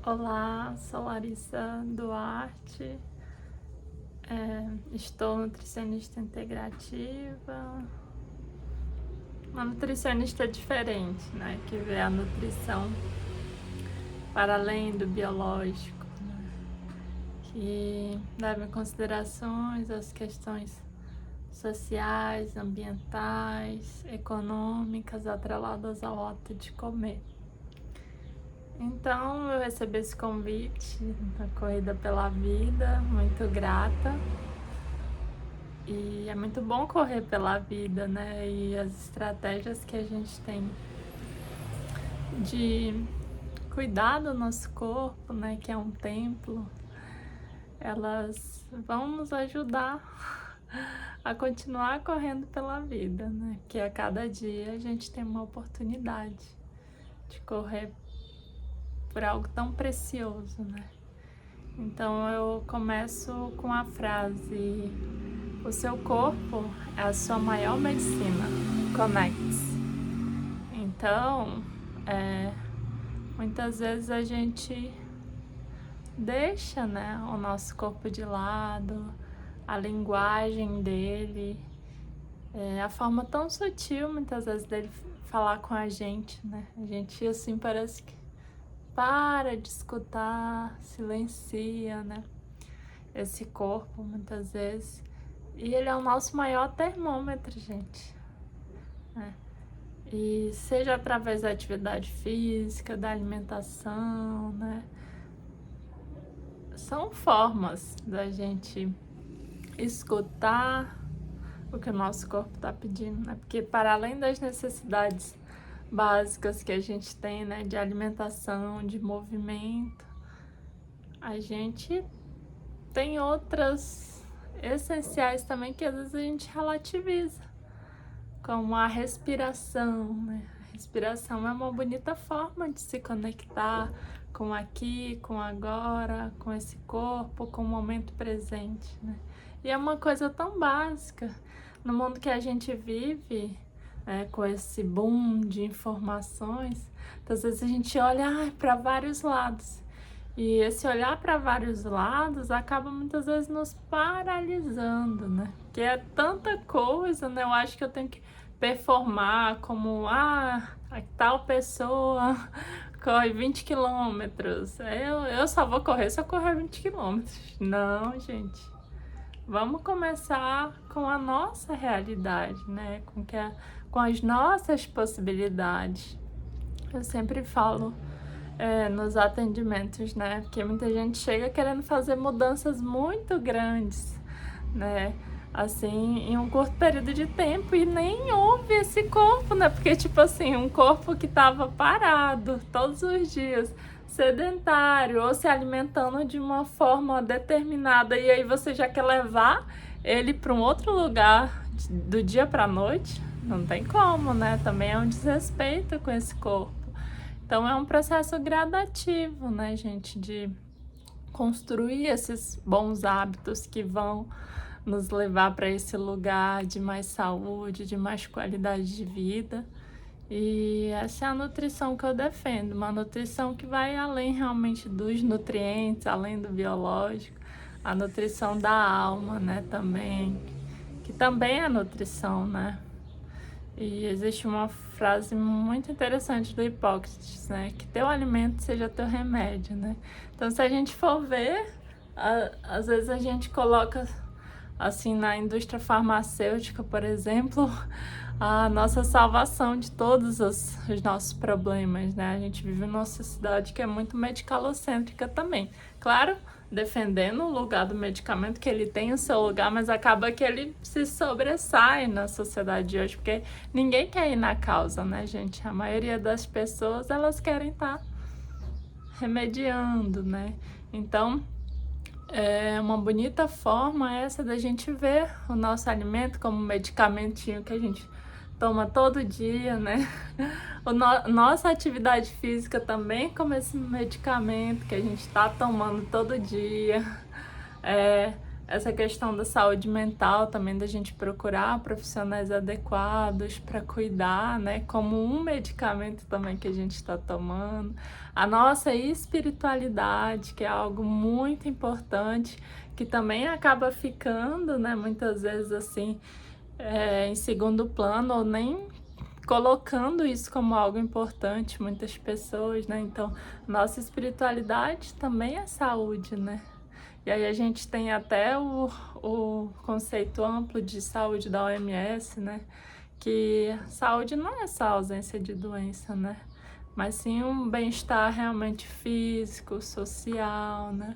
Olá, sou Larissa Duarte, estou nutricionista integrativa, uma nutricionista diferente, né? Que vê a nutrição para além do biológico, né? Que leva em considerações as questões sociais, ambientais, econômicas atreladas ao ato de comer. Então eu recebi esse convite na Corrida pela Vida, muito grata. E é muito bom correr pela vida, né? E as estratégias que a gente tem de cuidar do nosso corpo, né? Que é um templo, elas vão nos ajudar a continuar correndo pela vida, né? Que a cada dia a gente tem uma oportunidade de correr por algo tão precioso, né? Então eu começo com a frase: o seu corpo é a sua maior medicina, conecte-se. Então, muitas vezes a gente deixa, né, o nosso corpo de lado, a linguagem dele, a forma tão sutil muitas vezes dele falar com a gente, né? A gente assim parece que para de escutar, silencia, né? Esse corpo muitas vezes. E ele é o nosso maior termômetro, gente. E seja através da atividade física, da alimentação, né? São formas da gente escutar o que o nosso corpo está pedindo, né? Porque para além das necessidades básicas que a gente tem, né? De alimentação, de movimento, a gente tem outras essenciais também que às vezes a gente relativiza, como a respiração, né? A respiração é uma bonita forma de se conectar com aqui, com agora, com esse corpo, com o momento presente, né? E é uma coisa tão básica no mundo que a gente vive, com esse boom de informações. Então, às vezes a gente olha para vários lados. E esse olhar para vários lados acaba muitas vezes nos paralisando, né? Que é tanta coisa, né? Eu acho que eu tenho que performar como, a tal pessoa corre 20 quilômetros. Eu só vou correr se eu correr 20 quilômetros. Não, gente. Vamos começar com a nossa realidade, né? Com as nossas possibilidades. Eu sempre falo nos atendimentos, né? Porque muita gente chega querendo fazer mudanças muito grandes, né? Assim, em um curto período de tempo e nem ouve esse corpo, né? Porque, tipo assim, um corpo que tava parado todos os dias, sedentário ou se alimentando de uma forma determinada e aí você já quer levar ele para um outro lugar do dia para noite, não tem como, né? Também é um desrespeito com esse corpo. Então é um processo gradativo, né, gente, de construir esses bons hábitos que vão nos levar para esse lugar de mais saúde, de mais qualidade de vida. E essa é a nutrição que eu defendo, uma nutrição que vai além realmente dos nutrientes, além do biológico, a nutrição da alma, né, também, que também é nutrição, né? E existe uma frase muito interessante do Hipócrates, né? Que teu alimento seja teu remédio, né? Então, se a gente for ver, às vezes a gente coloca, assim, na indústria farmacêutica, por exemplo, a nossa salvação de todos os nossos problemas, né? A gente vive numa sociedade que é muito medicalocêntrica também. Claro, defendendo o lugar do medicamento, que ele tem o seu lugar, mas acaba que ele se sobressai na sociedade de hoje, porque ninguém quer ir na causa, né, gente? A maioria das pessoas, elas querem estar remediando, né? Então, é uma bonita forma essa da gente ver o nosso alimento como um medicamentinho que a gente toma todo dia, né? Nossa atividade física também como esse medicamento que a gente está tomando todo dia. essa questão da saúde mental também, da gente procurar profissionais adequados para cuidar, né? Como um medicamento também que a gente está tomando. A nossa espiritualidade, que é algo muito importante, que também acaba ficando, né? Muitas vezes assim, em segundo plano, ou nem colocando isso como algo importante, muitas pessoas, né? Então, nossa espiritualidade também é saúde, né? E aí a gente tem até o conceito amplo de saúde da OMS, né? Que saúde não é só ausência de doença, né? Mas sim um bem-estar realmente físico, social, né?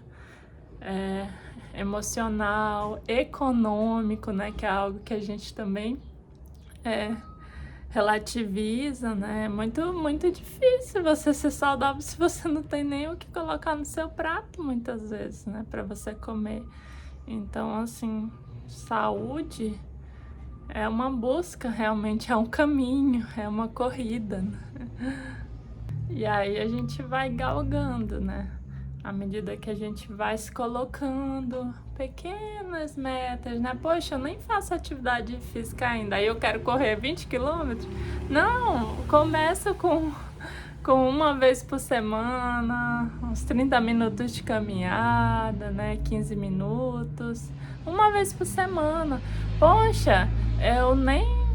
Emocional, econômico, né? Que é algo que a gente também relativiza, né? É muito difícil você ser saudável se você não tem nem o que colocar no seu prato, muitas vezes, né? Para você comer. Então, assim, saúde é uma busca, realmente é um caminho, é uma corrida, né? E aí a gente vai galgando, né? À medida que a gente vai se colocando pequenas metas, né? Poxa, eu nem faço atividade física ainda, aí eu quero correr 20 quilômetros. Não, começa com uma vez por semana, uns 30 minutos de caminhada, né? 15 minutos, uma vez por semana. Poxa, eu nem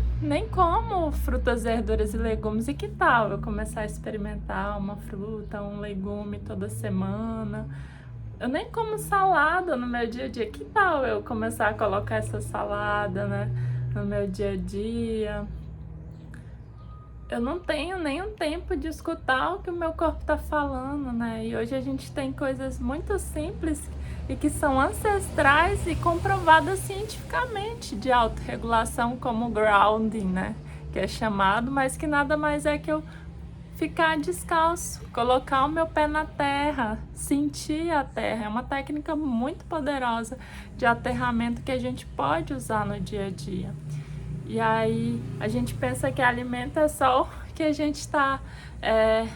como frutas, verduras e legumes. E que tal eu começar a experimentar uma fruta, um legume toda semana? Eu nem como salada no meu dia a dia. Que tal eu começar a colocar essa salada, né, no meu dia a dia? Eu não tenho nenhum tempo de escutar o que o meu corpo tá falando, né? E hoje a gente tem coisas muito simples e que são ancestrais e comprovadas cientificamente de autorregulação, como o grounding, né? Que é chamado, mas que nada mais é que eu ficar descalço, colocar o meu pé na terra, sentir a terra. É uma técnica muito poderosa de aterramento que a gente pode usar no dia a dia. E aí a gente pensa que alimento é só o que a gente está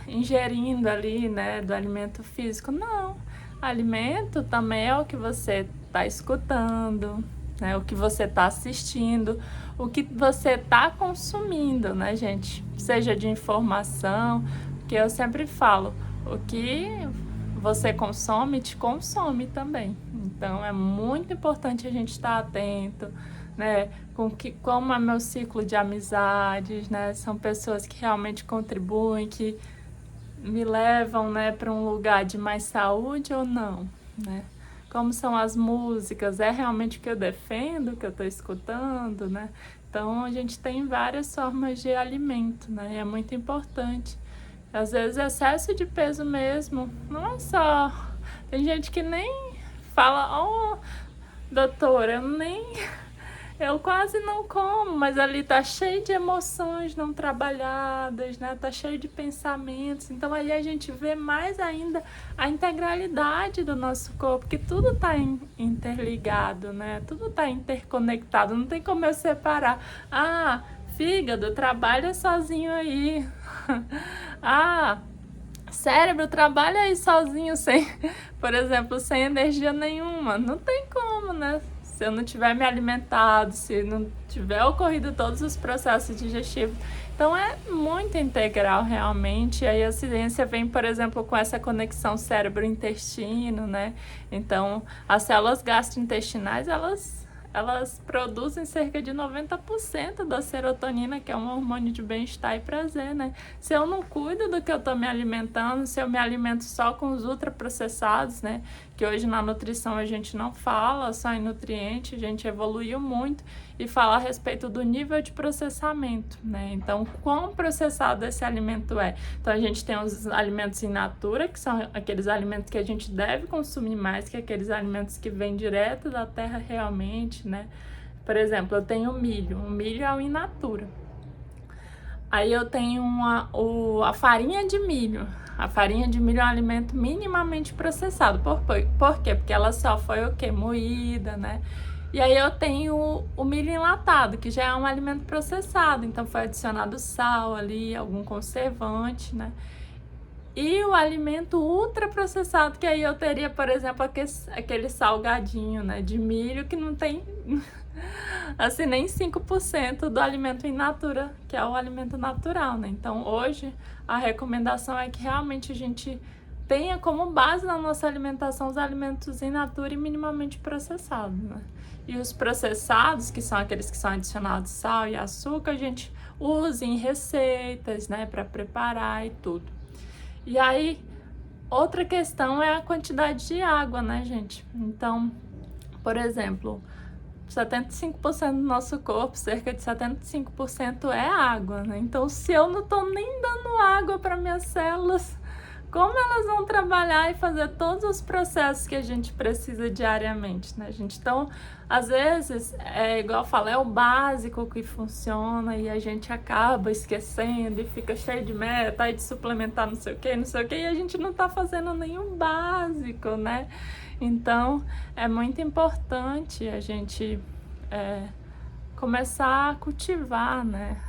ingerindo ali, né, do alimento físico. Não, alimento também é o que você está escutando, né, o que você está assistindo, o que você está consumindo, né, gente? Seja de informação, porque eu sempre falo, o que você consome, te consome também. Então é muito importante a gente estar atento, né, como é meu ciclo de amizades, né? São pessoas que realmente contribuem, que me levam, né, para um lugar de mais saúde ou não, né? Como são as músicas, é realmente o que eu defendo, o que eu estou escutando, né? Então a gente tem várias formas de alimento, né? E é muito importante. Às vezes excesso de peso mesmo, não é só... Tem gente que nem fala, oh, doutora, eu quase não como, mas ali tá cheio de emoções não trabalhadas, né? Tá cheio de pensamentos. Então ali a gente vê mais ainda a integralidade do nosso corpo, que tudo tá interligado, né? Tudo tá interconectado, não tem como eu separar. Ah, fígado, trabalha sozinho aí. Ah, cérebro, trabalha aí sozinho, sem, por exemplo, sem energia nenhuma. Não tem como, né? Se eu não tiver me alimentado, se não tiver ocorrido todos os processos digestivos. Então é muito integral realmente. E aí a ciência vem, por exemplo, com essa conexão cérebro-intestino, né? Então as células gastrointestinais, elas produzem cerca de 90% da serotonina, que é um hormônio de bem-estar e prazer, né? Se eu não cuido do que eu estou me alimentando, se eu me alimento só com os ultraprocessados, né? Que hoje na nutrição a gente não fala só em nutriente, a gente evoluiu muito e fala a respeito do nível de processamento, né? Então, quão processado esse alimento é? Então, a gente tem os alimentos in natura, que são aqueles alimentos que a gente deve consumir mais, que aqueles alimentos que vêm direto da terra realmente, né? Por exemplo, eu tenho milho. O milho é o in natura. Aí eu tenho a farinha de milho. A farinha de milho é um alimento minimamente processado. Por quê? Porque ela só foi o quê? Moída, né? E aí eu tenho o milho enlatado, que já é um alimento processado. Então foi adicionado sal ali, algum conservante, né? E o alimento ultraprocessado, que aí eu teria, por exemplo, aquele salgadinho, né, de milho que não tem, assim, nem 5% do alimento in natura, que é o alimento natural, né? Então, hoje, a recomendação é que realmente a gente tenha como base na nossa alimentação os alimentos in natura e minimamente processados, né? E os processados, que são aqueles que são adicionados sal e açúcar, a gente usa em receitas, né, para preparar e tudo. E aí, outra questão é a quantidade de água, né, gente? Então, por exemplo, 75% do nosso corpo, cerca de 75% é água, né? Então, se eu não tô nem dando água para minhas células, como elas vão trabalhar e fazer todos os processos que a gente precisa diariamente, né, gente? Então, às vezes, igual eu falo, é o básico que funciona e a gente acaba esquecendo e fica cheio de meta, aí de suplementar não sei o que, e a gente não tá fazendo nenhum básico, né? Então, é muito importante a gente começar a cultivar, né,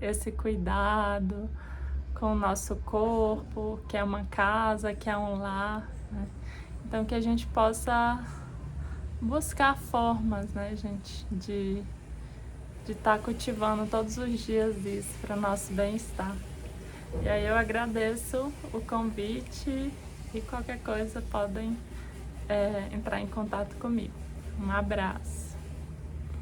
esse cuidado com o nosso corpo, que é uma casa, que é um lar, né? Então, que a gente possa buscar formas, né, gente, de estar cultivando todos os dias isso para o nosso bem-estar. E aí eu agradeço o convite e qualquer coisa podem entrar em contato comigo. Um abraço.